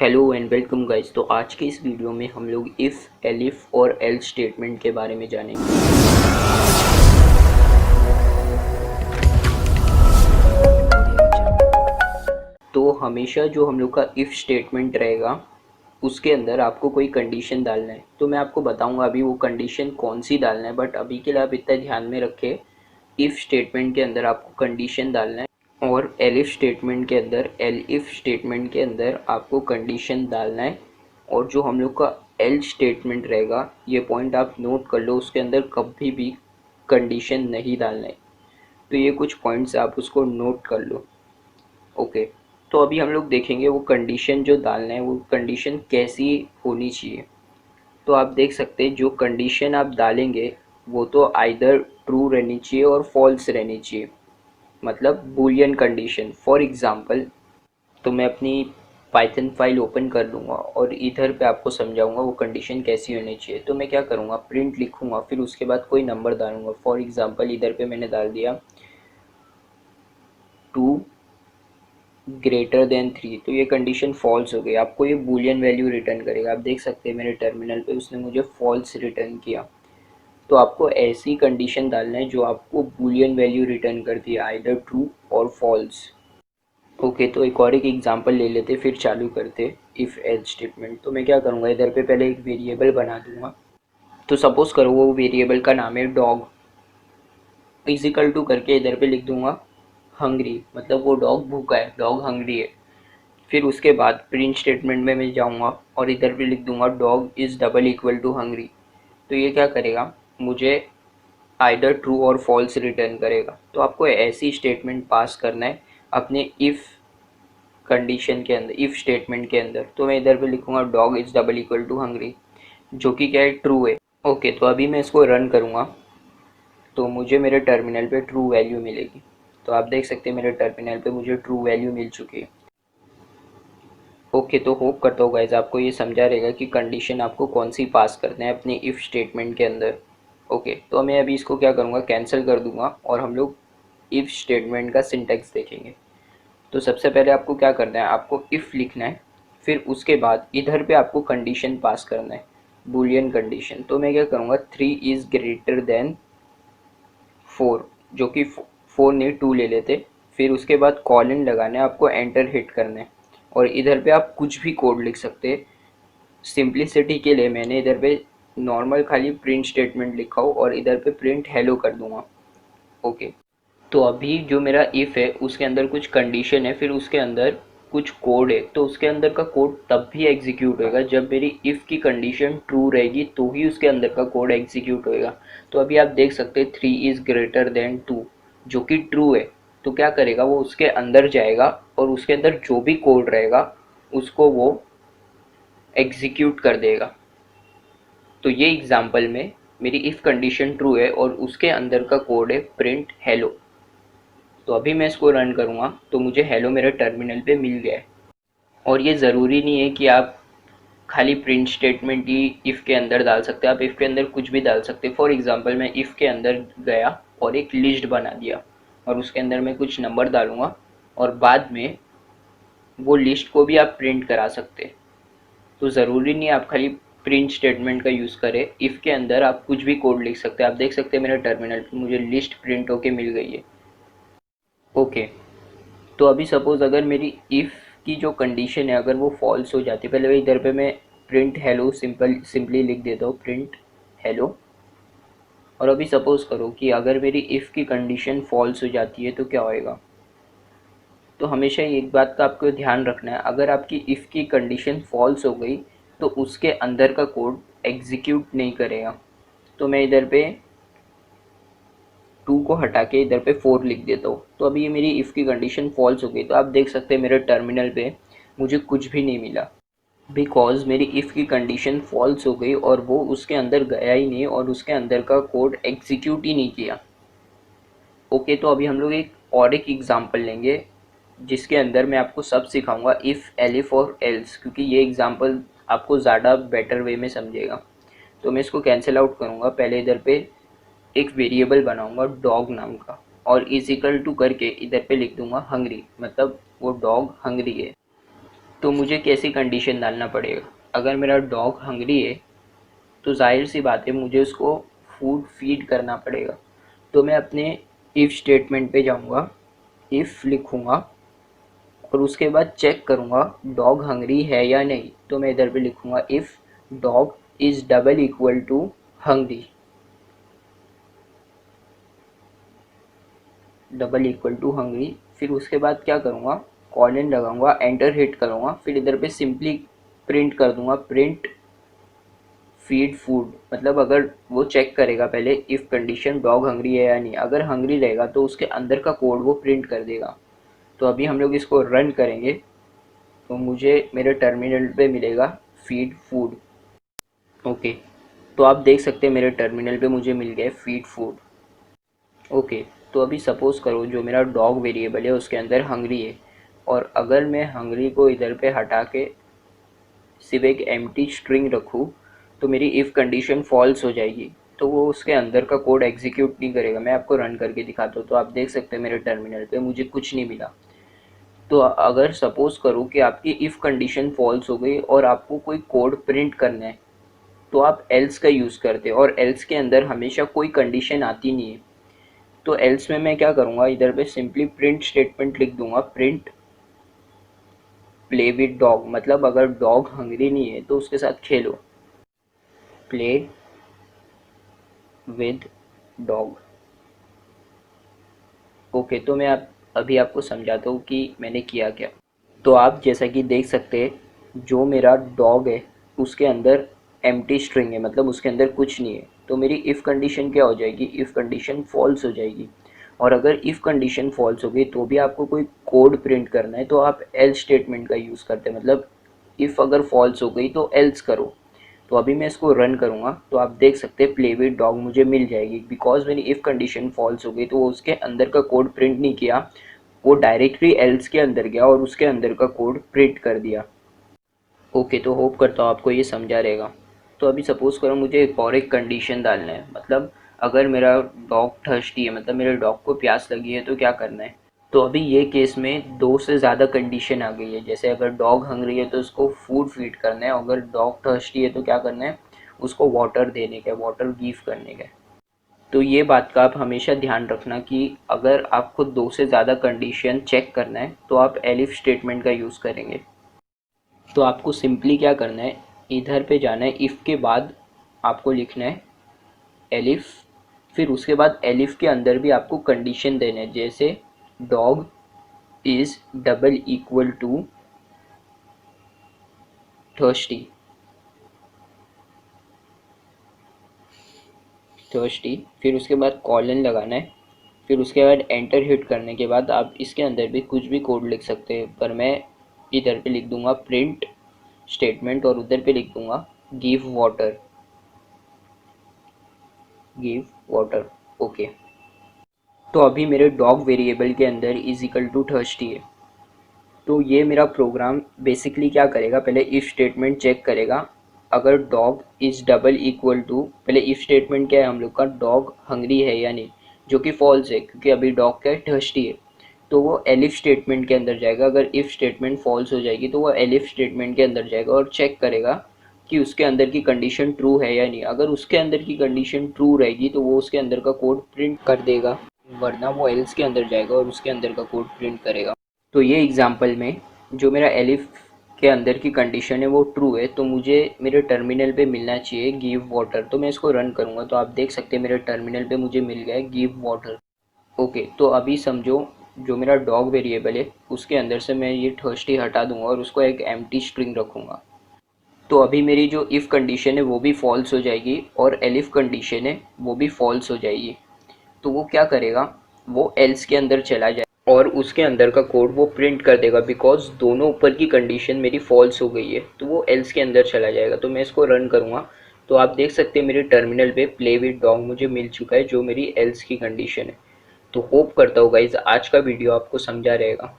Hello and welcome guys. तो आज के इस वीडियो में हम लोग इफ़, एलिफ और एल्स स्टेटमेंट के बारे में जानेंगे। तो हमेशा जो हम लोग का इफ़ स्टेटमेंट रहेगा उसके अंदर आपको कोई कंडीशन डालना है। तो मैं आपको बताऊंगा अभी वो कंडीशन कौन सी डालना है, बट अभी के लिए आप इतना ध्यान में रखें, इफ़ स्टेटमेंट के अंदर आपको कंडीशन डालना है और एलिफ स्टेटमेंट के अंदर, एलिफ स्टेटमेंट के अंदर आपको कंडीशन डालना है। और जो हम लोग का एल स्टेटमेंट रहेगा, ये पॉइंट आप नोट कर लो, उसके अंदर कभी भी कंडीशन नहीं डालना है। तो ये कुछ पॉइंट्स आप उसको नोट कर लो। ओके, तो अभी हम लोग देखेंगे वो कंडीशन जो डालना है वो कंडीशन कैसी होनी चाहिए। तो आप देख सकते हैं जो कंडीशन आप डालेंगे वो तो आइदर ट्रू रहनी चाहिए और फॉल्स रहनी चाहिए, मतलब बूलियन कंडीशन। फॉर एग्जांपल, तो मैं अपनी पाइथन फाइल ओपन कर लूँगा और इधर पे आपको समझाऊंगा वो कंडीशन कैसी होनी चाहिए। तो मैं क्या करूँगा, प्रिंट लिखूँगा, फिर उसके बाद कोई नंबर डालूँगा। फॉर एग्जांपल इधर पे मैंने डाल दिया 2 ग्रेटर देन 3, तो ये कंडीशन फॉल्स हो गई। आपको ये बूलियन वैल्यू रिटर्न करेगा। आप देख सकते हैं मेरे टर्मिनल पे उसने मुझे फॉल्स रिटर्न किया। तो आपको ऐसी कंडीशन डालना है जो आपको बूलियन वैल्यू रिटर्न करती है, आइदर ट्रू और फॉल्स। ओके, तो एक और एक एग्जांपल ले लेते फिर चालू करते इफ़ एल्स स्टेटमेंट। तो मैं क्या करूँगा, इधर पे पहले एक वेरिएबल बना दूंगा। तो सपोज करो वो वेरिएबल का नाम है डॉग, इजिकल टू करके इधर पे लिख दूंगा हंग्री, मतलब वो डॉग भूखा है, डॉग हंग्री है। फिर उसके बाद प्रिंट स्टेटमेंट में मैं जाऊंगा और इधर पे लिख दूंगा dog is double equal to hungry. तो ये क्या करेगा, मुझे आइदर ट्रू और फॉल्स रिटर्न करेगा। तो आपको ऐसी स्टेटमेंट पास करना है अपने इफ़ कंडीशन के अंदर, इफ़ स्टेटमेंट के अंदर। तो मैं इधर पे लिखूंगा dog is double equal to hungry, जो कि क्या है, ट्रू है। ओके, तो अभी मैं इसको रन करूँगा तो मुझे मेरे टर्मिनल पे ट्रू वैल्यू मिलेगी। तो आप देख सकते हैं मेरे टर्मिनल पे मुझे ट्रू वैल्यू मिल चुकी है। ओके, तो होप करता हूँ गाइज आपको ये समझा रहेगा कि कंडीशन आपको कौन सी पास करना है अपने इफ़ स्टेटमेंट के अंदर। ओके, तो मैं अभी इसको क्या करूँगा, कैंसिल कर दूँगा और हम लोग इफ़ स्टेटमेंट का सिंटैक्स देखेंगे। तो सबसे पहले आपको क्या करना है, आपको इफ़ लिखना है, फिर उसके बाद इधर पे आपको कंडीशन पास करना है, बूलियन कंडीशन। तो मैं क्या करूँगा, 3 इज़ ग्रेटर देन 4, जो कि 4 नहीं 2 ले लेते। फिर उसके बाद कॉलन लगाना है, आपको एंटर हिट करना है और इधर पे आप कुछ भी कोड लिख सकते हैं। सिंप्लिसिटी के लिए मैंने इधर पे नॉर्मल खाली प्रिंट स्टेटमेंट लिखा हो और इधर पे प्रिंट हेलो कर दूंगा। ओके, तो अभी जो मेरा इफ़ है उसके अंदर कुछ कंडीशन है, फिर उसके अंदर कुछ कोड है। तो उसके अंदर का कोड तब भी एग्जीक्यूट होएगा जब मेरी इफ़ की कंडीशन ट्रू रहेगी, तो ही उसके अंदर का कोड एग्जीक्यूट होएगा। तो अभी आप देख सकते हैं 3 इज़ ग्रेटर देन 2, जो कि ट्रू है। तो क्या करेगा, वो उसके अंदर जाएगा और उसके अंदर जो भी कोड रहेगा उसको वो एग्जीक्यूट कर देगा। तो ये एग्जाम्पल में मेरी इफ़ कंडीशन ट्रू है और उसके अंदर का कोड है प्रिंट हेलो। तो अभी मैं इसको रन करूँगा तो मुझे हेलो मेरे टर्मिनल पे मिल गया है। और ये ज़रूरी नहीं है कि आप खाली प्रिंट स्टेटमेंट ही इफ़ के अंदर डाल सकते हैं, आप इफ़ के अंदर कुछ भी डाल सकते हैं। फॉर एग्जांपल मैं इफ़ के अंदर गया और एक लिस्ट बना दिया और उसके अंदर मैं कुछ नंबर डालूँगा और बाद में वो लिस्ट को भी आप प्रिंट करा सकते हैं। तो ज़रूरी नहीं है आप खाली प्रिंट स्टेटमेंट का यूज़ करें, इफ़ के अंदर आप कुछ भी कोड लिख सकते हैं। आप देख सकते हैं मेरे टर्मिनल पर मुझे लिस्ट प्रिंट होके मिल गई है। ओके, तो अभी सपोज़ अगर मेरी इफ़ की जो कंडीशन है अगर वो फॉल्स हो जाती है, पहले वही इधर पे मैं प्रिंट हेलो सिंपली लिख देता हूँ, प्रिंट हेलो। और अभी सपोज़ करो कि अगर मेरी इफ़ की कंडीशन फॉल्स हो जाती है तो क्या होएगा। तो हमेशा एक बात का आपको ध्यान रखना है, अगर आपकी इफ़ की कंडीशन फॉल्स हो गई तो उसके अंदर का कोड एग्जीक्यूट नहीं करेगा। तो मैं इधर पे 2 को हटा के इधर पे 4 लिख देता हूँ। तो अभी ये मेरी इफ़ की कंडीशन फॉल्स हो गई, तो आप देख सकते हैं मेरे टर्मिनल पे मुझे कुछ भी नहीं मिला, बिकॉज मेरी इफ़ की कंडीशन फॉल्स हो गई और वो उसके अंदर गया ही नहीं और उसके अंदर का कोड एग्जीक्यूट ही नहीं किया। ओके, तो अभी हम लोग एक और एक एग्जांपल लेंगे जिसके अंदर मैं आपको सब सिखाऊंगा इफ़, एलिफ और एल्स, क्योंकि ये एग्जांपल आपको ज़्यादा बेटर वे में समझेगा। तो मैं इसको कैंसिल आउट करूँगा, पहले इधर पे एक वेरिएबल बनाऊंगा डॉग नाम का और इज इक्वल टू करके इधर पे लिख दूंगा हंग्री, मतलब वो डॉग हंग्री है। तो मुझे कैसी कंडीशन डालना पड़ेगा? अगर मेरा डॉग हंग्री है तो जाहिर सी बात है मुझे उसको फूड फीड करना पड़ेगा। तो मैं अपने इफ़ स्टेटमेंट पे जाऊँगा, इफ़ लिखूँगा और उसके बाद चेक करूँगा डॉग हंग्री है या नहीं। तो मैं इधर पे लिखूँगा if dog is double equal to hungry, double equal to hungry. फिर उसके बाद क्या करूँगा, कॉलन लगाऊंगा, एंटर हिट करूँगा, फिर इधर पे सिंपली प्रिंट कर दूंगा, प्रिंट फीड फूड। मतलब अगर वो चेक करेगा पहले इफ़ कंडीशन डॉग हंग्री है या नहीं, अगर हंग्री रहेगा तो उसके अंदर का कोड वो प्रिंट कर देगा। तो अभी हम लोग इसको रन करेंगे तो मुझे मेरे टर्मिनल पे मिलेगा फीड फूड। ओके, तो आप देख सकते हैं मेरे टर्मिनल पे मुझे मिल गया फीड फूड। ओके, तो अभी सपोज़ करो जो मेरा डॉग वेरिएबल है उसके अंदर हंग्री है, और अगर मैं हंग्री को इधर पे हटा के सिर्फ एक एम्प्टी स्ट्रिंग रखूँ तो मेरी इफ़ कंडीशन फॉल्स हो जाएगी, तो वो उसके अंदर का कोड एग्जीक्यूट नहीं करेगा। मैं आपको रन करके दिखाता हूँ। तो आप देख सकते हैं मेरे टर्मिनल पे मुझे कुछ नहीं मिला। तो अगर सपोज़ करूँ कि आपकी इफ़ कंडीशन फॉल्स हो गई और आपको कोई कोड प्रिंट करना है तो आप एल्स का यूज़ करते हैं, और एल्स के अंदर हमेशा कोई कंडीशन आती नहीं है। तो एल्स में मैं क्या करूँगा, इधर पे सिंपली प्रिंट स्टेटमेंट लिख दूंगा, प्रिंट प्ले विद डॉग। मतलब अगर डॉग हंग्री नहीं है तो उसके साथ खेलो, प्ले विद डॉग। ओके, तो मैं अभी आपको समझाता हूँ कि मैंने किया क्या। तो आप जैसा कि देख सकते हैं जो मेरा डॉग है उसके अंदर एम्प्टी स्ट्रिंग है, मतलब उसके अंदर कुछ नहीं है। तो मेरी इफ़ कंडीशन क्या हो जाएगी, इफ़ कंडीशन फॉल्स हो जाएगी। और अगर इफ़ कंडीशन फॉल्स हो गई तो भी आपको कोई कोड प्रिंट करना है तो आप एल्स स्टेटमेंट का यूज़ करते हैं। मतलब इफ़ अगर फॉल्स हो गई तो एल्स करो। तो अभी मैं इसको रन करूँगा तो आप देख सकते हैं प्ले विद डॉग मुझे मिल जाएगी, बिकॉज मेरी इफ़ कंडीशन फॉल्स हो गई तो वो उसके अंदर का कोड प्रिंट नहीं किया, वो डायरेक्टली एल्स के अंदर गया और उसके अंदर का कोड प्रिंट कर दिया। ओके, तो होप करता हूँ आपको ये समझा रहेगा। तो अभी सपोज़ करो मुझे एक और एक कंडीशन डालना है, मतलब अगर मेरा डॉग थर्स्टी है, मतलब मेरे डॉग को प्यास लगी है तो क्या करना है। तो अभी ये केस में दो से ज़्यादा कंडीशन आ गई है। जैसे अगर डॉग हंग्री है तो उसको फूड फीड करना है, अगर डॉग थर्स्टी है तो क्या करना है, उसको वाटर देने का, वाटर गिव करने का। तो ये बात का आप हमेशा ध्यान रखना कि अगर आपको दो से ज़्यादा कंडीशन चेक करना है तो आप एलिफ स्टेटमेंट का यूज़ करेंगे। तो आपको सिंपली क्या करना है, इधर पे जाना है, इफ़ के बाद आपको लिखना है एलिफ, फिर उसके बाद एलिफ के अंदर भी आपको कंडीशन देना है। जैसे dog is double equal to thirsty, thirsty, फिर उसके बाद कॉलन लगाना है। फिर उसके बाद एंटर हिट करने के बाद आप इसके अंदर भी कुछ भी कोड लिख सकते हैं, पर मैं इधर पे लिख दूंगा प्रिंट स्टेटमेंट और उधर पे लिख दूंगा give water, give water. Okay, तो अभी मेरे डॉग वेरिएबल के अंदर इज इक्वल टू थर्स्टी है। तो ये मेरा प्रोग्राम बेसिकली क्या करेगा, पहले इफ़ स्टेटमेंट चेक करेगा अगर dog is double equal to, पहले इफ़ स्टेटमेंट क्या है हम लोग का, डॉग हंग्री है या नहीं, जो कि फॉल्स है क्योंकि अभी डॉग क्या है, थर्स्टी है। तो वो एलिफ स्टेटमेंट के अंदर जाएगा। अगर इफ़ स्टेटमेंट फॉल्स हो जाएगी तो वो एलिफ स्टेटमेंट के अंदर जाएगा और चेक करेगा कि उसके अंदर की कंडीशन ट्रू है या नहीं। अगर उसके अंदर की कंडीशन ट्रू रहेगी तो वो उसके अंदर का कोड प्रिंट कर देगा, वरना वो एल्स के अंदर जाएगा और उसके अंदर का कोड प्रिंट करेगा। तो ये एग्जांपल में जो मेरा एलिफ के अंदर की कंडीशन है वो ट्रू है, तो मुझे मेरे टर्मिनल पे मिलना चाहिए गिव वाटर। तो मैं इसको रन करूँगा तो आप देख सकते हैं मेरे टर्मिनल पे मुझे मिल गया है गिव वाटर। ओके, तो अभी समझो जो मेरा डॉग वेरिएबल है उसके अंदर से मैं ये थर्स्टी हटा दूंगा और उसको एक एम्प्टी स्ट्रिंग रखूँगा। तो अभी मेरी जो इफ़ कंडीशन है वो भी फॉल्स हो जाएगी और एलिफ कंडीशन है वो भी फॉल्स हो जाएगी। तो वो क्या करेगा, वो एल्स के अंदर चला जाए और उसके अंदर का कोड वो प्रिंट कर देगा, बिकॉज दोनों ऊपर की कंडीशन मेरी फॉल्स हो गई है तो वो एल्स के अंदर चला जाएगा। तो मैं इसको रन करूँगा तो आप देख सकते हैं मेरे टर्मिनल पे प्ले विद डॉग मुझे मिल चुका है जो मेरी एल्स की कंडीशन है। तो होप करता हूँ गाइज आज का वीडियो आपको समझा रहेगा।